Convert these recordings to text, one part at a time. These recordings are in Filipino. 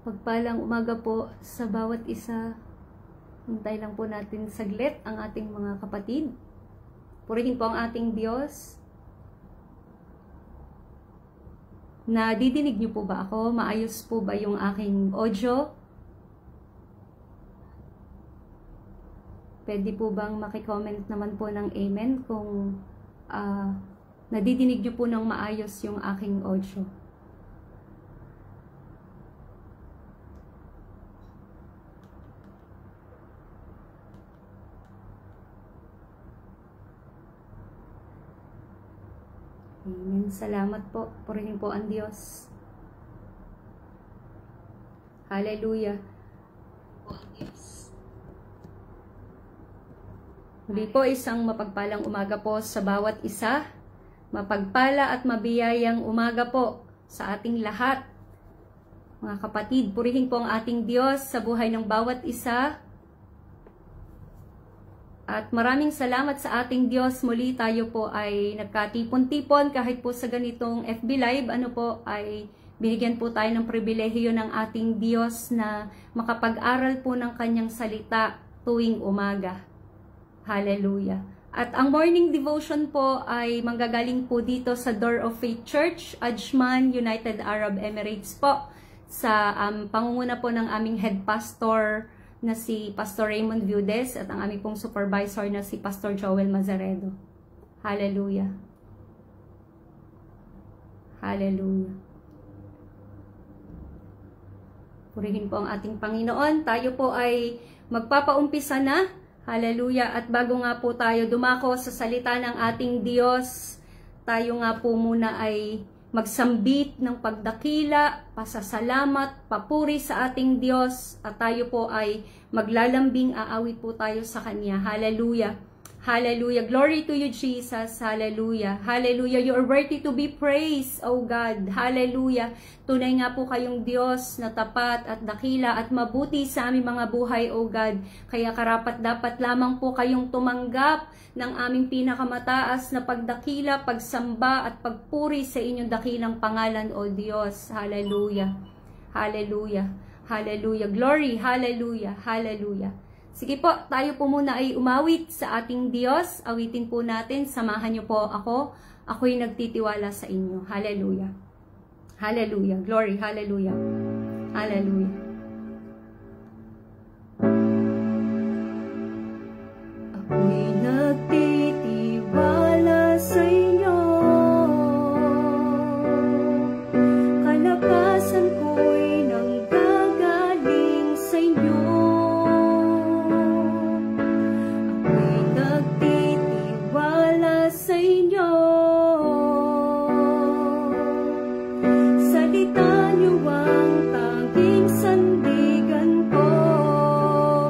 Pagpalang umaga po sa bawat isa. Hintay lang po natin saglit ang ating mga kapatid. Purihin po ang ating Diyos. Nadidinig niyo po ba ako? Maayos po ba yung aking audio? Pwede po bang makicomment naman po ng amen kung nadidinig niyo po ng maayos yung aking audio? Amen. Salamat po. Purihin po ang Diyos. Hallelujah. Muli po isang mapagpalang umaga po sa bawat isa. Mapagpala at mabiyayang umaga po sa ating lahat. Mga kapatid, purihin po ang ating Diyos sa buhay ng bawat isa. At maraming salamat sa ating Diyos. Muli tayo po ay nagkatipon-tipon kahit po sa ganitong FB Live. Ay binigyan po tayo ng pribilehiyo ng ating Diyos na makapag-aral po ng kanyang salita tuwing umaga. Hallelujah. At ang morning devotion po ay manggagaling po dito sa Door of Faith Church, Ajman, United Arab Emirates po. Sa pangunguna po ng aming head pastor na si Pastor Raymond Viudes at ang aming pong supervisor na si Pastor Joel Mazaredo. Hallelujah. Hallelujah. Purihin po ang ating Panginoon. Tayo po ay magpapaumpisa na. Hallelujah. At bago nga po tayo dumako sa salita ng ating Diyos, tayo nga po muna ay magsambit ng pagdakila, pasasalamat, papuri sa ating Diyos, at tayo po ay maglalambing, aawit po tayo sa Kanya. Hallelujah. Hallelujah. Glory to you, Jesus. Hallelujah. Hallelujah. You are worthy to be praised, O God. Hallelujah. Tunay nga po kayong Diyos na tapat at dakila at mabuti sa aming mga buhay, O God. Kaya karapat dapat lamang po kayong tumanggap ng aming pinakamataas na pagdakila, pagsamba at pagpuri sa inyong dakilang pangalan, O Diyos. Hallelujah. Hallelujah. Hallelujah. Glory. Hallelujah. Hallelujah. Sige po, tayo po muna ay umawit sa ating Diyos. Awitin po natin. Samahan niyo po ako. Ako'y nagtitiwala sa inyo. Hallelujah. Hallelujah. Glory. Hallelujah. Hallelujah. Ako'y nagtitiwala sa inyo. Kalakasan ko'y nanggagaling sa inyo. Sa inyo, salita niyo ang tanging sandigan ko.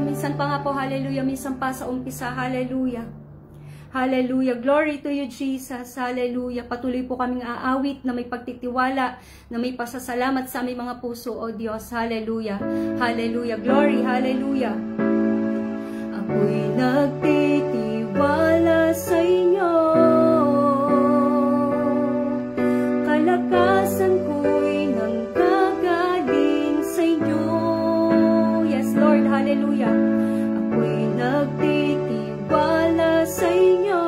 Minsan pa nga po, hallelujah, minsan pa sa umpisa, hallelujah. Hallelujah, glory to you, Jesus, hallelujah. Patuloy po kaming aawit na may pagtitiwala, na may pasasalamat sa aming mga puso, O Diyos, hallelujah. Hallelujah, glory, hallelujah. Ako'y nagtitiwala sa inyo. Kalakasan ko'y nanggagaling sa inyo. Yes, Lord, hallelujah. Ako'y nagtitiwala sa inyo.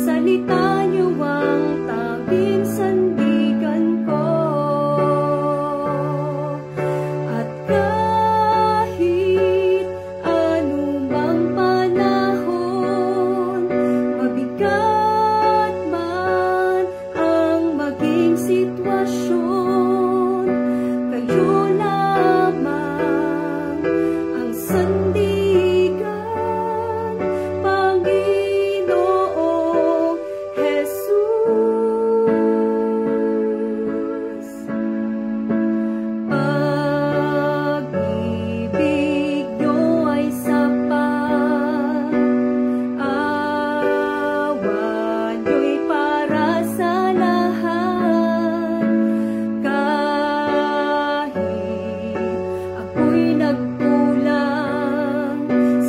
Salita niyo ang tanging sandigan ko. At kahit anumang panahon, mabigat man ang maging sitwasyon, kayo lamang ang sandigan, Panginoong Jesus. Pag-ibig niyo ay sapat, awa niyo'y para sa lahat. Kahit ako'y nagkulang,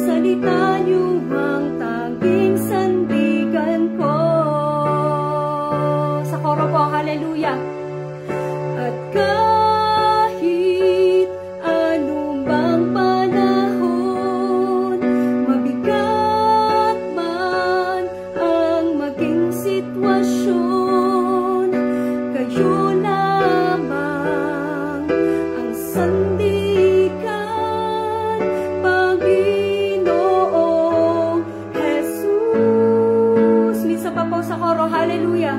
salita niyo ang tanging sandigan ko. Sa koro po, hallelujah. At kahit anumang panahon, mabigat man ang maging sitwasyon, kayo lamang ang sandigan, Panginoong Jesus. Minsan pa po sa koro, hallelujah,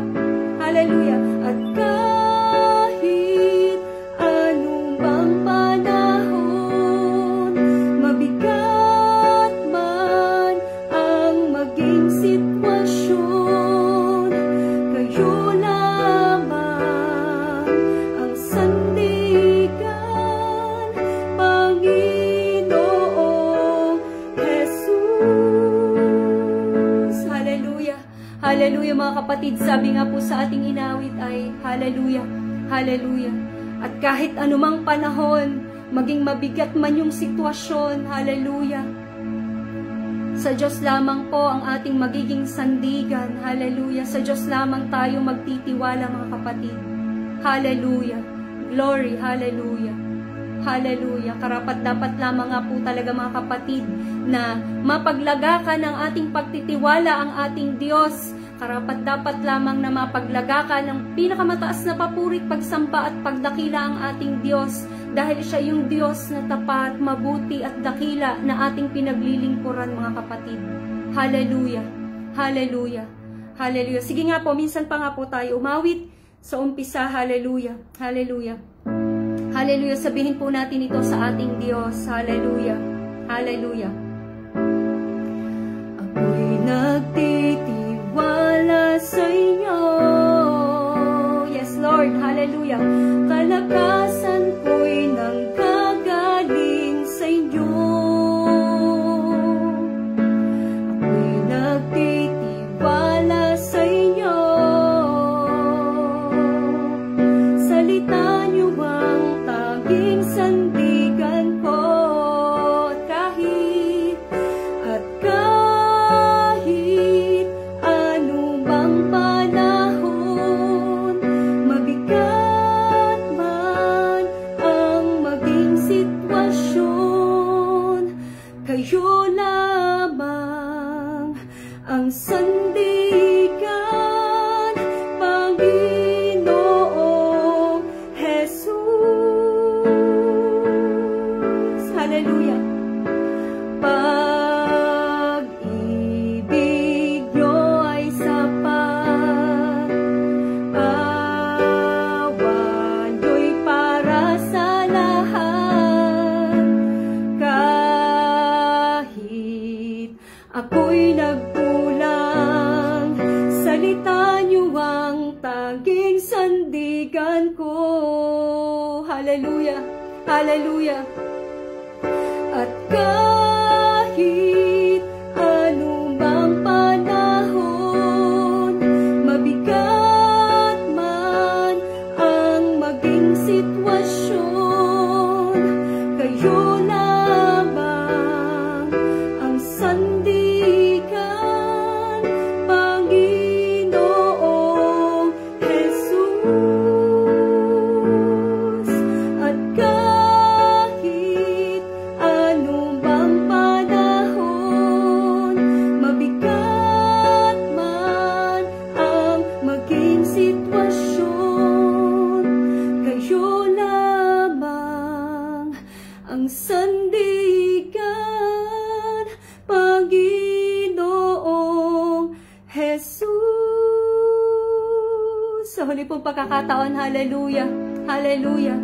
hallelujah. At kahit anumang panahon, mabigat man ang maging sitwasyon, kayo lamang ang sandigan, Panginoong Jesus. Hallelujah. Hallelujah mga kapatid, sabi nga po sa ating inawit ay hallelujah, hallelujah. At kahit anumang panahon, maging mabigat man yung sitwasyon, hallelujah, sa Diyos lamang po ang ating magiging sandigan, hallelujah. Sa Diyos lamang tayo magtitiwala mga kapatid, hallelujah, glory, hallelujah, hallelujah. Karapat dapat lamang nga po talaga mga kapatid na mapaglagakan ng ating pagtitiwala ang ating Diyos. Karapat dapat lamang na mapaglagakan ng pinakamataas na papurit, pagsamba at pagdakila ang ating Diyos, dahil siya yung Diyos na tapat, mabuti at dakila na ating pinaglilingkuran mga kapatid. Hallelujah, hallelujah, hallelujah. Sige nga po, minsan pa nga po tayo umawit sa umpisa, hallelujah, hallelujah, hallelujah. Sabihin po natin ito sa ating Diyos, hallelujah, hallelujah. Ako'y nagtitiwala sa inyo, yes Lord, hallelujah. Kalakasan ko'y nanggagaling sa inyo. Ako'y nagtitiwala sa inyo. Salita niyo ang tanging sandigan ko. At kahit anumang panahon, mabigat man ang maging sitwasyon, kayo lamang ang sandigan, Panginoong Jesus. Hallelujah. Pag-ibig niyo ay sapat, awa niyo'y para sa lahat. Kahit ako'y nagkulang, salita niyo ang tanging sandigan ko. Hallelujah, hallelujah. At kahit anumang panahon, mabigat man ang maging sitwasyon, kayo lamang ang sandigan, Panginoong Jesus. At kahit anumang panahon, mabigat man ang maging sitwasyon, kayo lamang ang sandigan, Panginoong Jesus. Sa huli pong pagkakataon, hallelujah, hallelujah.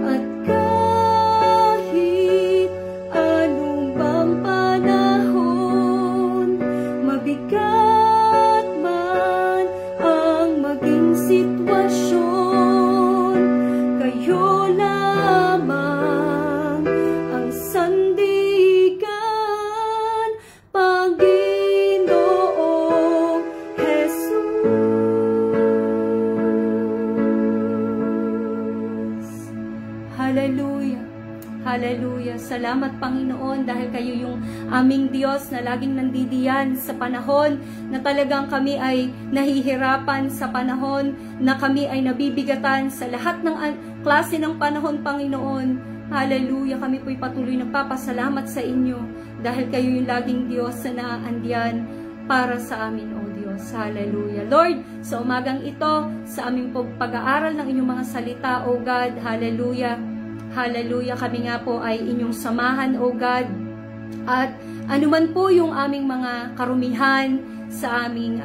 At kahit anumang panahon, mabigat man ang maging sitwasyon, kayo lamang ang sandigan, Panginoong Jesus. Hallelujah. Salamat Panginoon dahil kayo yung aming Diyos na laging nandidiyan sa panahon na talagang kami ay nahihirapan, sa panahon na kami ay nabibigatan sa lahat ng klase ng panahon, Panginoon. Hallelujah. Kami po'y patuloy nagpapasalamat sa inyo dahil kayo yung laging Diyos na naandiyan para sa amin, O Diyos. Hallelujah. Lord, sa umagang ito, sa aming pag-aaral ng inyong mga salita, O God, hallelujah. Hallelujah. Kami nga po ay inyong samahan, O God. At anuman po yung aming mga karumihan sa aming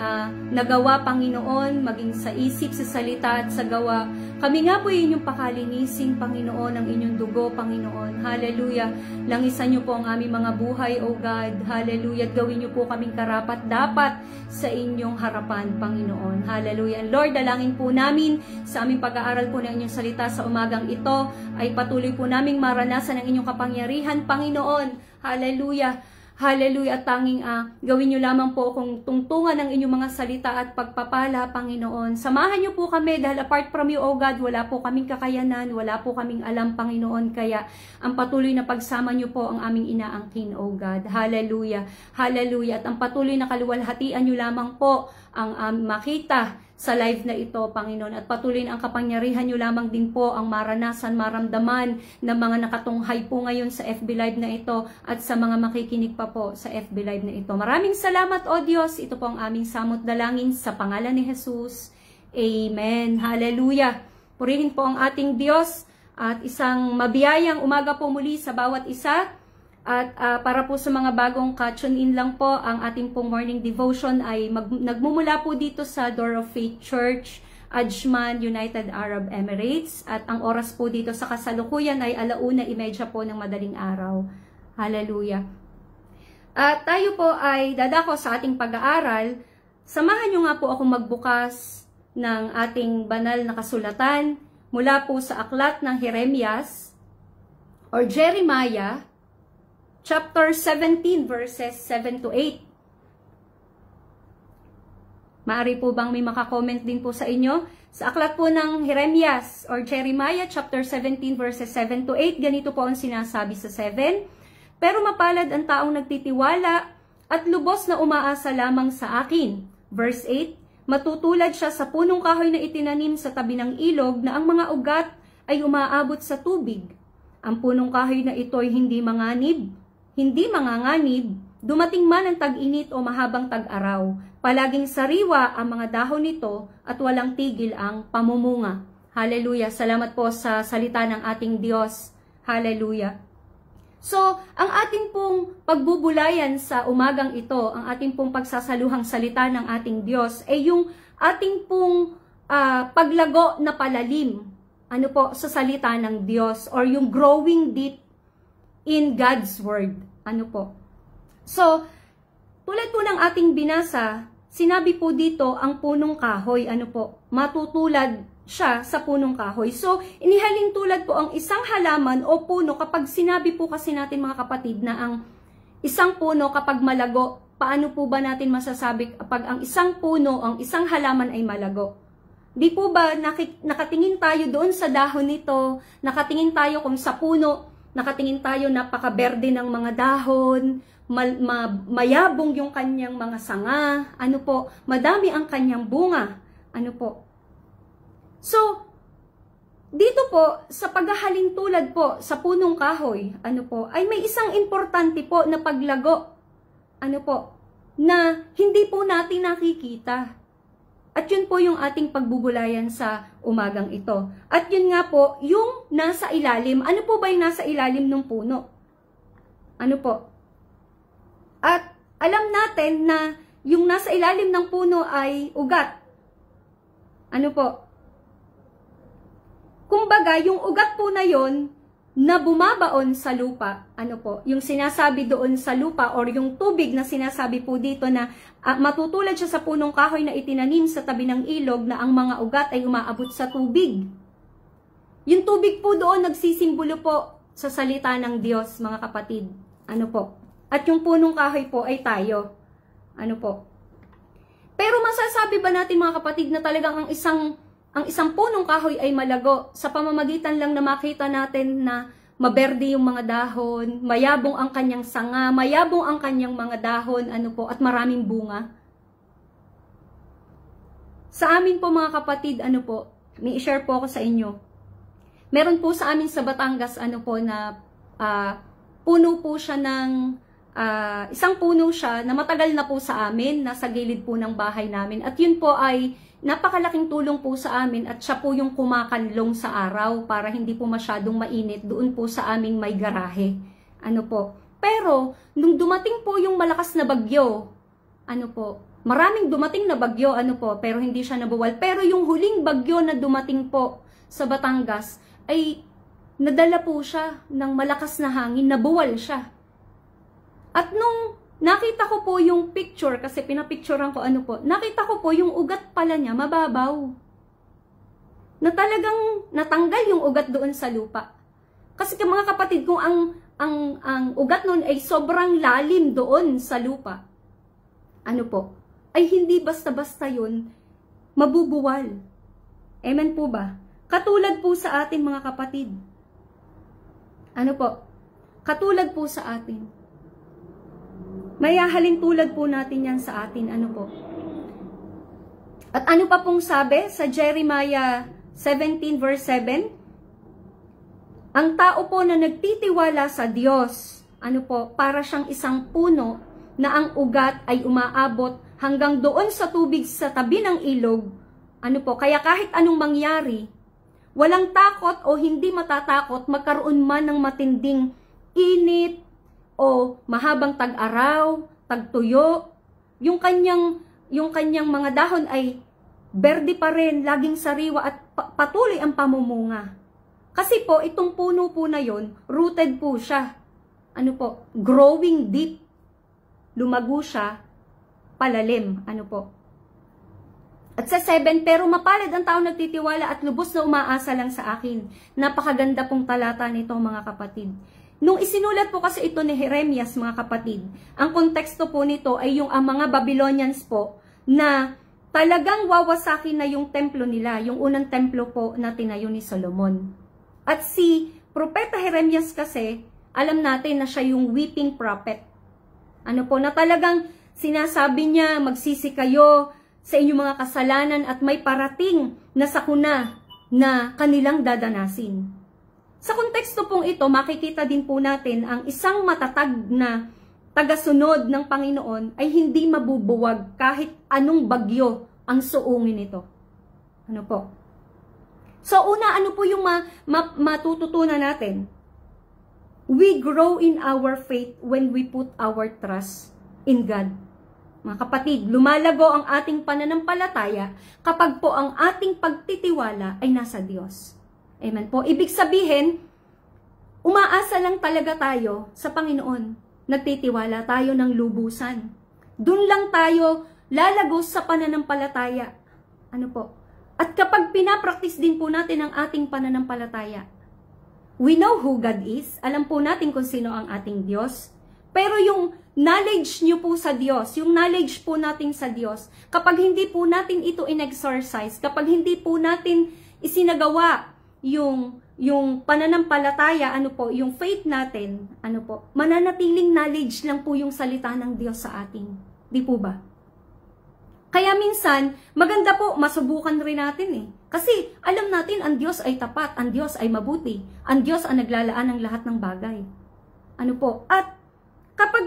nagawa, Panginoon, maging sa isip, sa salita at sa gawa, kami nga po inyong pakalinisin, Panginoon, ang inyong dugo, Panginoon. Hallelujah. Langisan niyo po ang aming mga buhay, O God. Hallelujah. At gawin niyo po kaming karapat-dapat sa inyong harapan, Panginoon. Hallelujah. And Lord, dalangin po namin sa aming pag-aaral po ng inyong salita sa umagang ito, ay patuloy po naming maranasan ang inyong kapangyarihan, Panginoon. Hallelujah. Hallelujah. At tanging gawin nyo lamang po kung tungtungan ng inyong mga salita at pagpapala, Panginoon. Samahan nyo po kami dahil apart from you, O God, wala po kaming kakayanan, wala po kaming alam, Panginoon. Kaya ang patuloy na pagsama nyo po ang aming inaangkin, O God. Hallelujah. Hallelujah. At ang patuloy na kaluwalhatian nyo lamang po ang makita sa live na ito, Panginoon. At patuloy na ang kapangyarihan nyo lamang din po ang maranasan, maramdaman ng mga nakatunghay po ngayon sa FB Live na ito at sa mga makikinig pa po sa FB Live na ito. Maraming salamat, O Diyos. Ito po ang aming samot dalangin sa pangalan ni Jesus. Amen. Hallelujah. Purihin po ang ating Diyos at isang mabiyayang umaga po muli sa bawat isa. At para po sa mga bagong ka-tune in lang po, ang ating pong morning devotion ay nagmumula po dito sa Door of Faith Church, Ajman, United Arab Emirates. At ang oras po dito sa kasalukuyan ay 1:30 po ng madaling araw. Hallelujah. At tayo po ay dadako sa ating pag-aaral. Samahan nyo nga po akong magbukas ng ating banal na kasulatan mula po sa aklat ng Jeremias or Jeremiah, chapter 17, verses 7 to 8. Maari po bang may makakomment din po sa inyo? Sa aklat po ng Jeremias or Jeremiah, chapter 17, verses 7 to 8, ganito po ang sinasabi sa 7. Pero mapalad ang taong nagtitiwala at lubos na umaasa lamang sa akin. Verse 8, matutulad siya sa punong kahoy na itinanim sa tabi ng ilog na ang mga ugat ay umaabot sa tubig. Ang punong kahoy na ito ay hindi manganganib, dumating man ang tag-init o mahabang tag-araw. Palaging sariwa ang mga dahon nito at walang tigil ang pamumunga. Hallelujah. Salamat po sa salita ng ating Diyos. Hallelujah. So, ang ating pong pagbubulayan sa umagang ito, ang ating pong pagsasaluhang salita ng ating Diyos, ay yung ating pong paglago na palalim sa salita ng Diyos or yung growing deep in God's Word. So, tulad po ng ating binasa, sinabi po dito ang punong kahoy, matutulad siya sa punong kahoy. So, inihaling tulad po ang isang halaman o puno kapag sinabi po kasi natin mga kapatid na ang isang puno kapag malago, paano po ba natin masasabi kapag ang isang puno, ang isang halaman ay malago? Di po ba nakatingin tayo doon sa dahon nito, nakatingin tayo kung sa puno, nakatingin tayo napakaberde ng mga dahon, mayabong yung kanyang mga sanga, madami ang kanyang bunga, So, dito po, sa paghahalin tulad po sa punong kahoy, ay may isang importante po na paglago, na hindi po natin nakikita. At yun po yung ating pagbubulayan sa umagang ito. At yun nga po, yung nasa ilalim. Ano po ba yung nasa ilalim ng puno? At alam natin na yung nasa ilalim ng puno ay ugat. Kumbaga, yung ugat po na yon na bumabaon sa lupa, yung sinasabi doon sa lupa or yung tubig na sinasabi po dito na matutulad siya sa punong kahoy na itinanim sa tabi ng ilog na ang mga ugat ay umaabot sa tubig. Yung tubig po doon nagsisimbolo po sa salita ng Diyos, mga kapatid. At yung punong kahoy po ay tayo. Pero masasabi ba natin mga kapatid na talagang ang isang punong kahoy ay malago sa pamamagitan lang na makita natin na maberde yung mga dahon, mayabong ang kanyang sanga, mayabong ang kanyang mga dahon, at maraming bunga. Sa amin po mga kapatid, may i-share po ako sa inyo. Meron po sa amin sa Batangas, na puno po siya ng, isang puno siya na matagal na po sa amin, nasa gilid po ng bahay namin. At yun po ay napakalaking tulong po sa amin at siya po yung kumakanlong sa araw para hindi po masyadong mainit doon po sa aming may garahe. Pero, nung dumating po yung malakas na bagyo, maraming dumating na bagyo, pero hindi siya nabuwal. Pero yung huling bagyo na dumating po sa Batangas, ay nadala po siya ng malakas na hangin, nabuwal siya. At nung nakita ko po yung picture, kasi pinapicturean ko nakita ko po yung ugat pala niya, mababaw. Na talagang natanggal yung ugat doon sa lupa. Kasi mga kapatid, kung ang ugat noon ay sobrang lalim doon sa lupa, ay hindi basta-basta yun mabubuwal. Amen po ba? Katulad po sa atin mga kapatid. Katulad po sa atin. Mayahalin tulad po natin yan sa atin. At pa pong sabi sa Jeremiah 17 verse 7? Ang tao po na nagtitiwala sa Diyos, para siyang isang puno na ang ugat ay umaabot hanggang doon sa tubig sa tabi ng ilog. Kaya kahit anong mangyari, walang takot o hindi matatakot magkaroon man ng matinding init o mahabang tag-araw, tagtuyo, yung kanyang mga dahon ay berde pa rin, laging sariwa at patuloy ang pamumunga. Kasi po, itong puno po na yon, rooted po siya. Growing deep. Lumago siya, palalim. At sa 7, pero mapalad ang tao nagtitiwala at lubos na umaasa lang sa akin. Napakaganda pong talata nito mga kapatid. Nung isinulat po kasi ito ni Jeremias mga kapatid, ang konteksto po nito ay yung mga Babylonians po na talagang wawasakin na yung templo nila, yung unang templo po na tinayo ni Solomon. At si Propeta Jeremias kasi, alam natin na siya yung weeping prophet. Na talagang sinasabi niya, magsisi kayo sa inyong mga kasalanan at may parating na sakuna na kanilang dadanasin. Sa konteksto pong ito, makikita din po natin ang isang matatag na tagasunod ng Panginoon ay hindi mabubuwag kahit anong bagyo ang suungin nito. So una, po yung matututunan natin? We grow in our faith when we put our trust in God. Mga kapatid, lumalago ang ating pananampalataya kapag po ang ating pagtitiwala ay nasa Diyos. Amen po. Ibig sabihin, umaasa lang talaga tayo sa Panginoon. Nagtitiwala tayo ng lubusan. Doon lang tayo lalago sa pananampalataya. At kapag pinapraktis din po natin ang ating pananampalataya, we know who God is. Alam po natin kung sino ang ating Diyos. Pero yung knowledge nyo po sa Diyos, yung knowledge po natin sa Diyos, kapag hindi po natin ito in-exercise, kapag hindi po natin isinagawa yung pananampalataya, yung faith natin, mananatiling knowledge lang po yung salita ng Diyos sa atin. Di po ba? Kaya minsan, maganda po, masubukan rin natin Kasi alam natin, ang Diyos ay tapat, ang Diyos ay mabuti, ang Diyos ang naglalaan ng lahat ng bagay. At kapag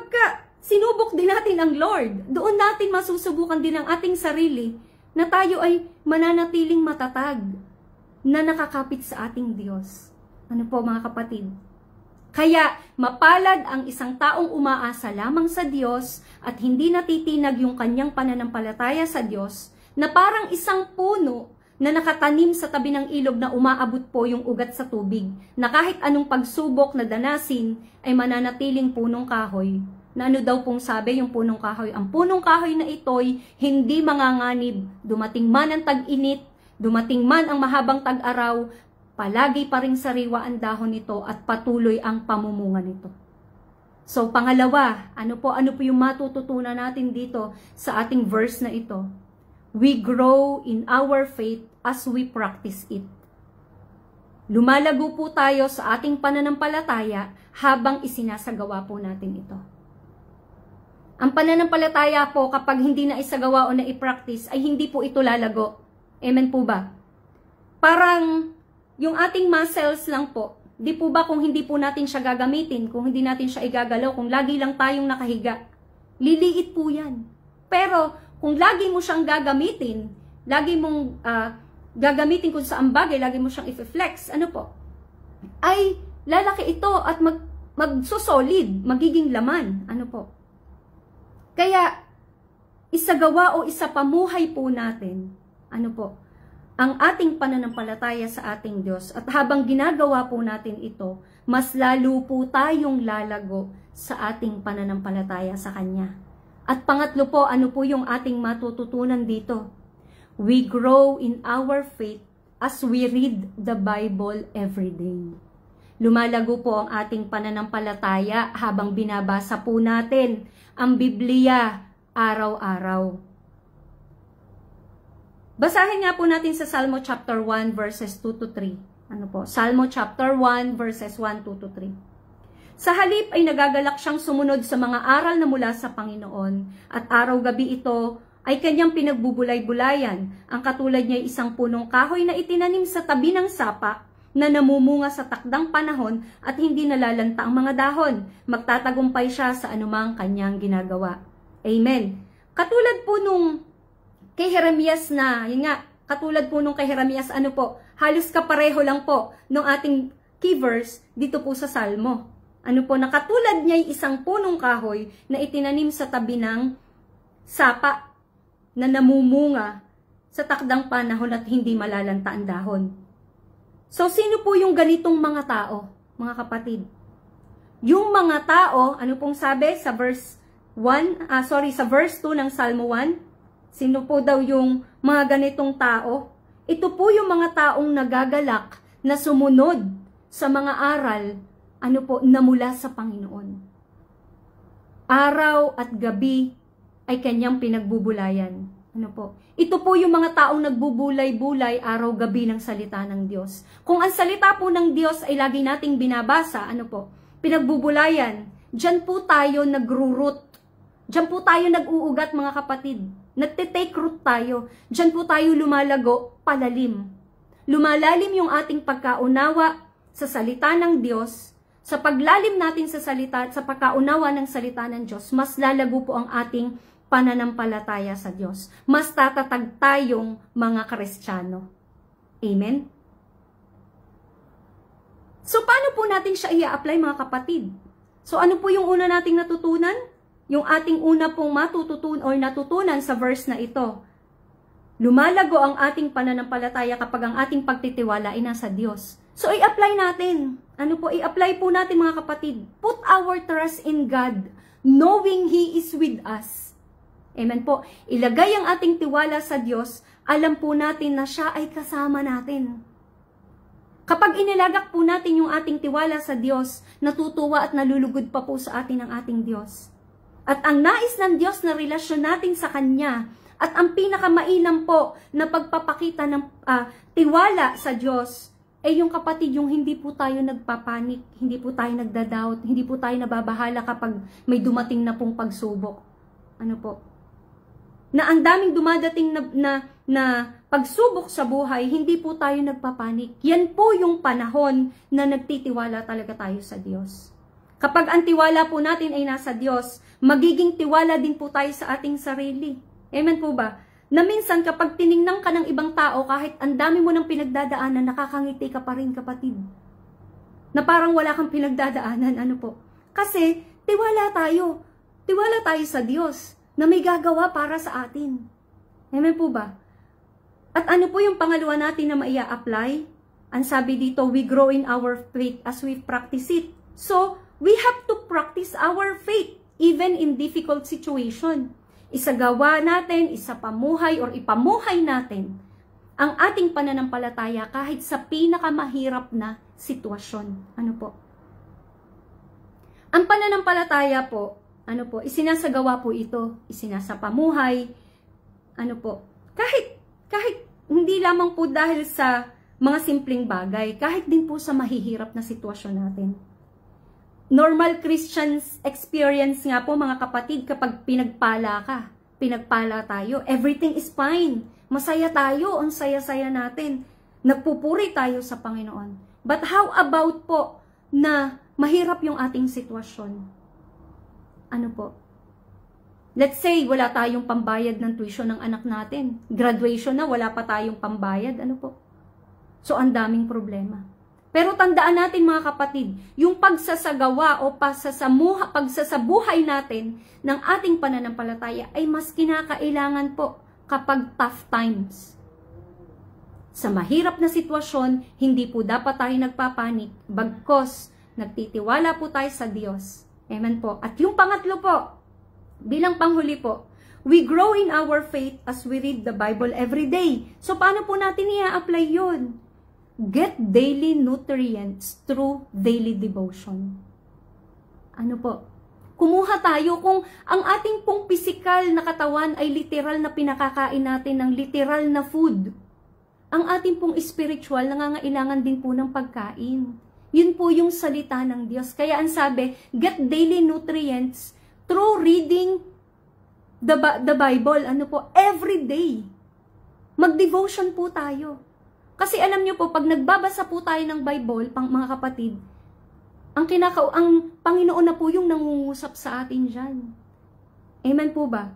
sinubok din natin ang Lord, doon natin masusubukan din ang ating sarili na tayo ay mananatiling matatag na nakakapit sa ating Diyos. Mga kapatid? Kaya mapalad ang isang taong umaasa lamang sa Diyos at hindi natitinag yung kanyang pananampalataya sa Diyos na parang isang puno na nakatanim sa tabi ng ilog na umaabot po yung ugat sa tubig, na kahit anong pagsubok na danasin ay mananatiling punong kahoy. Na daw pong sabi yung punong kahoy? Ang punong kahoy na ito'y hindi manganganib, dumating man ang tag-init, dumating man ang mahabang tag-araw, palagi pa ring sariwa ang dahon nito at patuloy ang pamumunga nito. So pangalawa, ano po yung matututunan natin dito sa ating verse na ito? We grow in our faith as we practice it. Lumalago po tayo sa ating pananampalataya habang isinasagawa po natin ito. Ang pananampalataya po kapag hindi na isagawa o na i-practice ay hindi po ito lalago. Amen po ba? Parang yung ating muscles lang po, di po ba kung hindi po natin siya gagamitin, kung hindi natin siya igagalaw, kung lagi lang tayong nakahiga, liliit po yan. Pero kung lagi mo siyang gagamitin, lagi mong gagamitin kung saan bagay, lagi mo siyang i-flex, ano po? Ay lalaki ito at magsusolid, magiging laman, ano po? Kaya isagawa o isapamuhay po natin, ano po, ang ating pananampalataya sa ating Diyos. At habang ginagawa po natin ito, mas lalo po tayong lalago sa ating pananampalataya sa Kanya. At pangatlo po, ano po yung ating matututunan dito? We grow in our faith as we read the Bible every day. Lumalago po ang ating pananampalataya habang binabasa po natin ang Biblia araw-araw. Basahin nga po natin sa Salmo chapter 1 verses 2 to 3. Ano po? Salmo chapter 1 verses 1, 2 to 3. Sa halip ay nagagalak siyang sumunod sa mga aral na mula sa Panginoon, at araw-gabi ito ay kanyang pinagbubulay-bulayan. Ang katulad niya ay isang punong kahoy na itinanim sa tabi ng sapa, na namumunga sa takdang panahon at hindi nalalanta ang mga dahon. Magtatagumpay siya sa anumang kanyang ginagawa. Amen. Katulad po nung kay Jeremias na, yun nga, katulad po nung kay Jeremias, ano po, halos kapareho lang po nung ating key verse dito po sa Salmo. Ano po, nakatulad niya ay isang punong kahoy na itinanim sa tabi ng sapa na namumunga sa takdang panahon at hindi malalanta ang dahon. So, sino po yung ganitong mga tao, mga kapatid? Yung mga tao, ano pong sabi sa verse 1, sa verse 2 ng Salmo 1, sino po daw yung mga ganitong tao? Ito po yung mga taong nagagalak na sumunod sa mga aral, ano po, na mula sa Panginoon. Araw at gabi ay kanyang pinagbubulayan. Ano po? Ito po yung mga taong nagbubulay-bulay araw-gabi ng salita ng Diyos. Kung ang salita po ng Diyos ay lagi nating binabasa, ano po? Pinagbubulayan. Diyan po tayo nagro-root. Diyan po tayo nag-uugat, mga kapatid. Nagte-take root tayo. Diyan po tayo lumalago, palalim. Lumalalim yung ating pagkaunawa sa salita ng Diyos. Sa paglalim natin sa salita, sa pagkaunawa ng salita ng Diyos, mas lalago po ang ating pananampalataya sa Diyos. Mas tatatag tayong mga Kristiyano. Amen? So, paano po natin siya i-apply, mga kapatid? So, ano po yung una nating natutunan? Yung ating una pong matututunan o natutunan sa verse na ito. Lumalago ang ating pananampalataya kapag ang ating pagtitiwala ay nasa Diyos. So, i-apply natin. Ano po? I-apply po natin, mga kapatid. Put our trust in God, knowing He is with us. Amen po. Ilagay ang ating tiwala sa Diyos, alam po natin na siya ay kasama natin. Kapag inilagak po natin yung ating tiwala sa Diyos, natutuwa at nalulugod pa po sa atin ang ating Diyos. At ang nais ng Diyos na relasyon natin sa Kanya, at ang pinakamainam po na pagpapakita ng tiwala sa Diyos, ay yung kapatid, yung hindi po tayo nagpapanik, hindi po tayo nagda-doubt, hindi po tayo nababahala kapag may dumating na pong pagsubok. Ano po? Na ang daming dumadating na pagsubok sa buhay, hindi po tayo nagpapanik. Yan po yung panahon na nagtitiwala talaga tayo sa Diyos. Kapag ang tiwala po natin ay nasa Diyos, magiging tiwala din po tayo sa ating sarili. Amen po ba? Na minsan kapag tiningnan ka ng ibang tao, kahit ang dami mo ng pinagdadaanan, nakakangiti ka pa rin, kapatid. Na parang wala kang pinagdadaanan, ano po? Kasi tiwala tayo. Tiwala tayo sa Diyos na may gagawa para sa atin. Amen po ba? At ano po yung pangalawa natin na maia-apply? Ang sabi dito, we grow in our faith as we practice it. So, we have to practice our faith even in difficult situation. Isagawa natin, isapamuhay or ipamuhay natin ang ating pananampalataya kahit sa pinakamahirap na sitwasyon. Ano po? Ang pananampalataya po, ano po, isinasagawa po ito, isinasapamuhay, ano po, kahit hindi lamang po dahil sa mga simpleng bagay, kahit din po sa mahihirap na sitwasyon natin. Normal Christians experience nga po mga kapatid, kapag pinagpala ka, pinagpala tayo, everything is fine. Masaya tayo, ang saya-saya natin. Nagpupuri tayo sa Panginoon. But how about po na mahirap yung ating sitwasyon? Ano po? Let's say, wala tayong pambayad ng tuition ng anak natin. Graduation na, wala pa tayong pambayad. Ano po? So, ang daming problema. Pero tandaan natin mga kapatid, yung pagsasagawa o pagsasabuhay natin ng ating pananampalataya ay mas kinakailangan po kapag tough times. Sa mahirap na sitwasyon, hindi po dapat tayo nagpapanik, bagkos nagtitiwala po tayo sa Diyos. Amen po. At yung pangatlo po, bilang panghuli po, we grow in our faith as we read the Bible every day. So, paano po natin i-apply yun? Get daily nutrients through daily devotion. Ano po? Kumuha tayo kung ang ating pong physical na katawan ay literal na pinakakain natin ng literal na food. Ang ating pong spiritual nangangailangan din po ng pagkain. Yun po yung salita ng Diyos. Kaya ang sabi, get daily nutrients through reading the Bible. Ano po? Every day. Mag-devotion po tayo. Kasi alam nyo po, pag nagbabasa po tayo ng Bible, mga kapatid, ang Panginoon na po yung nangungusap sa atin dyan. Amen po ba?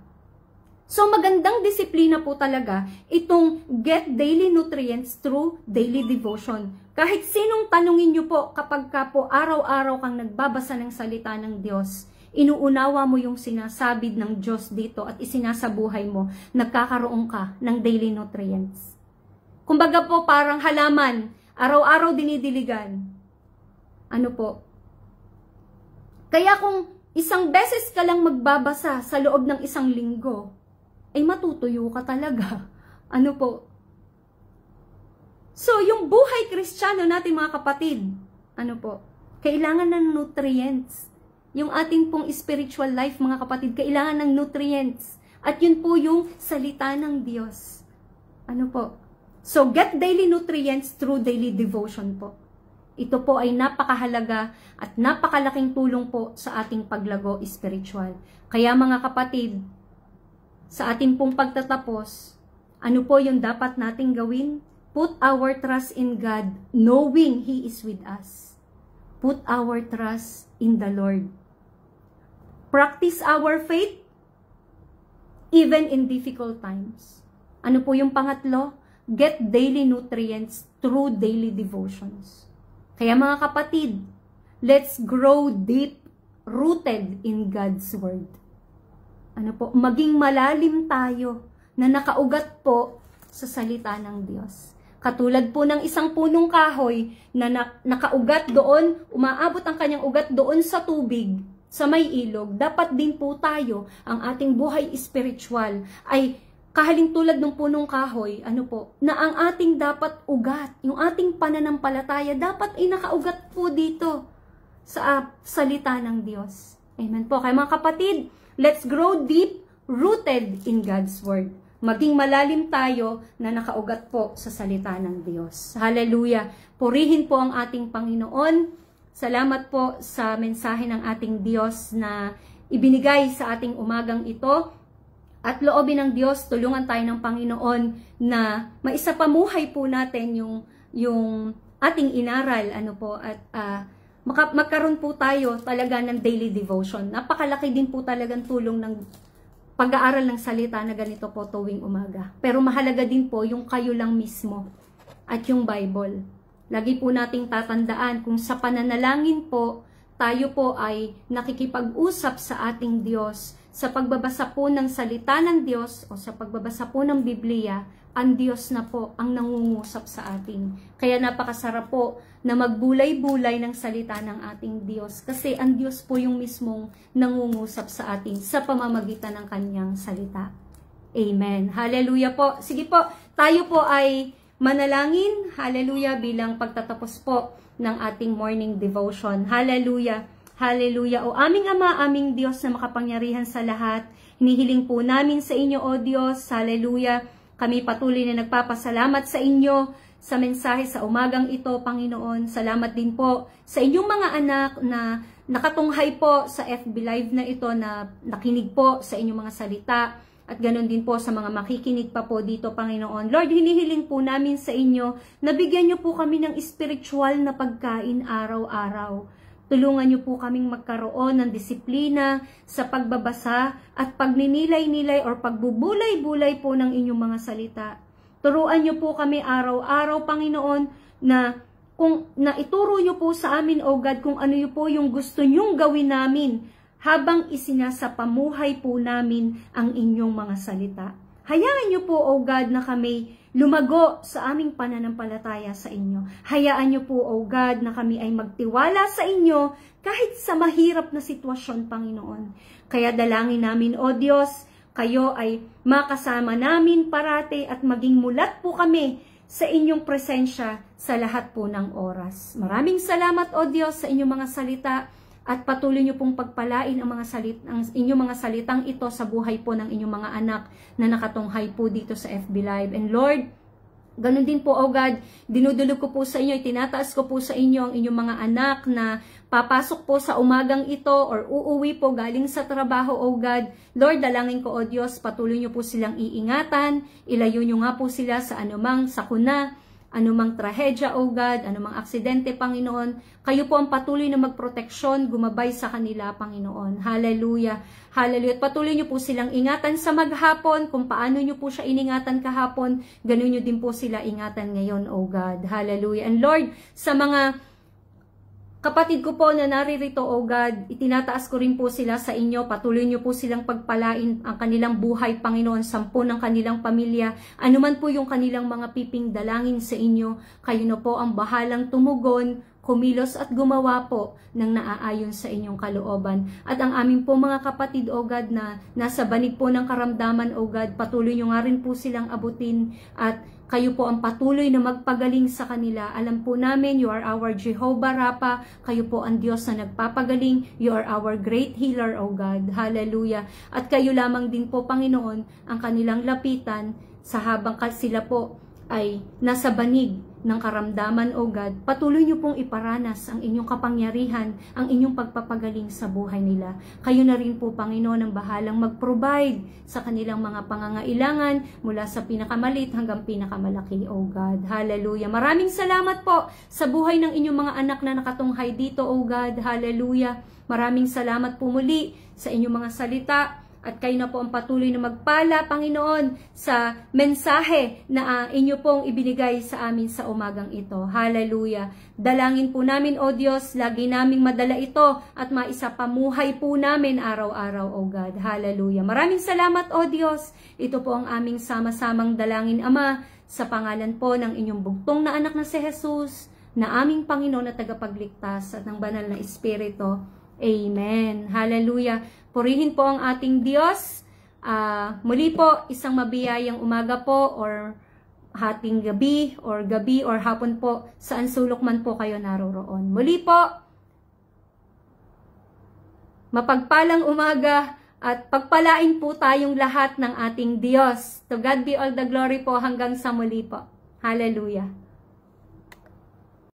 So magandang disiplina po talaga itong get daily nutrients through daily devotion. Kahit sinong tanungin nyo po kapag ka po araw-araw kang nagbabasa ng salita ng Diyos, inuunawa mo yung sinasabi ng Diyos dito at isinasabuhay mo, nagkakaroon ka ng daily nutrients. Kumbaga po parang halaman, araw-araw dinidiligan. Ano po? Kaya kung isang beses ka lang magbabasa sa loob ng isang linggo, ay matutuyo ka talaga. Ano po? So, yung buhay Kristiyano natin mga kapatid, ano po? Kailangan ng nutrients. Yung ating pong spiritual life mga kapatid, kailangan ng nutrients. At yun po yung salita ng Diyos. Ano po? So, get daily nutrients through daily devotion po. Ito po ay napakahalaga at napakalaking tulong po sa ating paglago spiritual. Kaya mga kapatid, sa ating pong pagtatapos, ano po yung dapat nating gawin? Put our trust in God, knowing He is with us. Put our trust in the Lord. Practice our faith, even in difficult times. Ano po yung pangatlo? Get daily nutrients through daily devotions. Kaya mga kapatid, let's grow deep, rooted in God's Word. Ano po, maging malalim tayo na nakaugat po sa salita ng Diyos. Katulad po ng isang punong kahoy na nakaugat doon, umaabot ang kanyang ugat doon sa tubig, sa may ilog. Dapat din po tayo, ang ating buhay spiritual ay kahaling tulad ng punong kahoy, ano po, na ang ating dapat ugat, yung ating pananampalataya, dapat ay nakaugat po dito sa salita ng Diyos. Amen po. Kaya mga kapatid, let's grow deep, rooted in God's Word. Maging malalim tayo na nakaugat po sa salita ng Diyos. Hallelujah. Purihin po ang ating Panginoon. Salamat po sa mensahe ng ating Diyos na ibinigay sa ating umagang ito. At loobin ng Diyos, tulungan tayo ng Panginoon na maisapamuhay po natin yung ating inaral. Ano po, at magkaroon po tayo talaga ng daily devotion. Napakalaki din po talagang tulong ng pag-aaral ng salita na ganito po tuwing umaga. Pero mahalaga din po yung kayo lang mismo at yung Bible. Lagi po nating tatandaan kung sa pananalangin po, tayo po ay nakikipag-usap sa ating Diyos. Sa pagbabasa po ng salita ng Diyos o sa pagbabasa po ng Biblia, ang Diyos na po ang nangungusap sa atin. Kaya napakasarap po na magbulay-bulay ng salita ng ating Diyos. Kasi ang Diyos po yung mismong nangungusap sa atin sa pamamagitan ng kanyang salita. Amen. Hallelujah po. Sige po, tayo po ay manalangin. Hallelujah bilang pagtatapos po ng ating morning devotion. Hallelujah. Hallelujah. O aming Ama, aming Diyos na makapangyarihan sa lahat, hinihiling po namin sa inyo, O Diyos, hallelujah, kami patuloy na nagpapasalamat sa inyo sa mensahe sa umagang ito, Panginoon. Salamat din po sa inyong mga anak na nakatunghay po sa FB Live na ito, na nakinig po sa inyong mga salita. At ganoon din po sa mga makikinig pa po dito, Panginoon. Lord, hinihiling po namin sa inyo na bigyan niyo po kami ng spiritual na pagkain araw-araw. Tulungan niyo po kaming magkaroon ng disiplina sa pagbabasa at pagninilay-nilay or pagbubulay-bulay po ng inyong mga salita. Turuan niyo po kami araw-araw, Panginoon, na ituro niyo po sa amin, O God, kung ano niyo po yung gusto niyong gawin namin habang isinasapamuhay po namin ang inyong mga salita. Hayaan niyo po, O God, na kami lumago sa aming pananampalataya sa inyo. Hayaan niyo po, O God, na kami ay magtiwala sa inyo kahit sa mahirap na sitwasyon, Panginoon. Kaya dalangin namin, O Diyos, kayo ay makasama namin parati at maging mulat po kami sa inyong presensya sa lahat po ng oras. Maraming salamat, O Diyos, sa inyong mga salita. At patuloy niyo pong pagpalain ang inyong mga salitang ito sa buhay po ng inyong mga anak na nakatunghay po dito sa FB Live. And Lord, ganun din po, O God, dinudulog ko po sa inyo, itinataas ko po sa inyo ang inyong mga anak na papasok po sa umagang ito or uuwi po galing sa trabaho, O God. Lord, dalangin ko, O Diyos, patuloy niyo po silang iingatan, ilayo niyo nga po sila sa anumang sakuna, anumang trahedya, O God, anumang aksidente, Panginoon. Kayo po ang patuloy na magproteksyon, gumabay sa kanila, Panginoon. Hallelujah. Hallelujah. At patuloy niyo po silang ingatan sa maghapon, kung paano niyo po siya iningatan kahapon, ganun niyo din po sila ingatan ngayon, O God. Hallelujah. And Lord, sa mga kapatid ko po na naririto, O God, itinataas ko rin po sila sa inyo. Patuloy niyo po silang pagpalain ang kanilang buhay, Panginoon, 10 ng kanilang pamilya. Anuman po yung kanilang mga piping dalangin sa inyo, kayo na po ang bahalang tumugon, kumilos at gumawa po ng naaayon sa inyong kalooban. At ang aming po mga kapatid, O God, na nasa banig po ng karamdaman, O God, patuloy niyo nga rin po silang abutin at kayo po ang patuloy na magpagaling sa kanila. Alam po namin, you are our Jehovah Rapha. Kayo po ang Diyos na nagpapagaling. You are our great healer, O God. Hallelujah. At kayo lamang din po, Panginoon, ang kanilang lapitan sa habang sila po ay nasa banig ng karamdaman, O God. Patuloy niyo pong iparanas ang inyong kapangyarihan, ang inyong pagpapagaling sa buhay nila. Kayo na rin po, Panginoon, ang bahalang mag-provide sa kanilang mga pangangailangan mula sa pinakamalit hanggang pinakamalaki, O God. Hallelujah. Maraming salamat po sa buhay ng inyong mga anak na nakatunghay dito, O God. Hallelujah. Maraming salamat po muli sa inyong mga salita. At kayo na po ang patuloy na magpala, Panginoon, sa mensahe na inyo pong ibinigay sa amin sa umagang ito. Hallelujah. Dalangin po namin, O Diyos, lagi naming madala ito at maisapamuhay po namin araw-araw, O God. Hallelujah. Maraming salamat, O Diyos. Ito po ang aming sama-samang dalangin, Ama, sa pangalan po ng inyong bugtong na anak na si Jesus, na aming Panginoon at tagapagligtas at ng banal na Espiritu. Amen. Hallelujah. Purihin po ang ating Diyos. Muli po, isang mabiyayang umaga po or hating gabi or hapon po, saan sulok man po kayo naroroon. Muli po, mapagpalang umaga at pagpalain po tayong lahat ng ating Diyos. To God be all the glory po hanggang sa muli po. Hallelujah.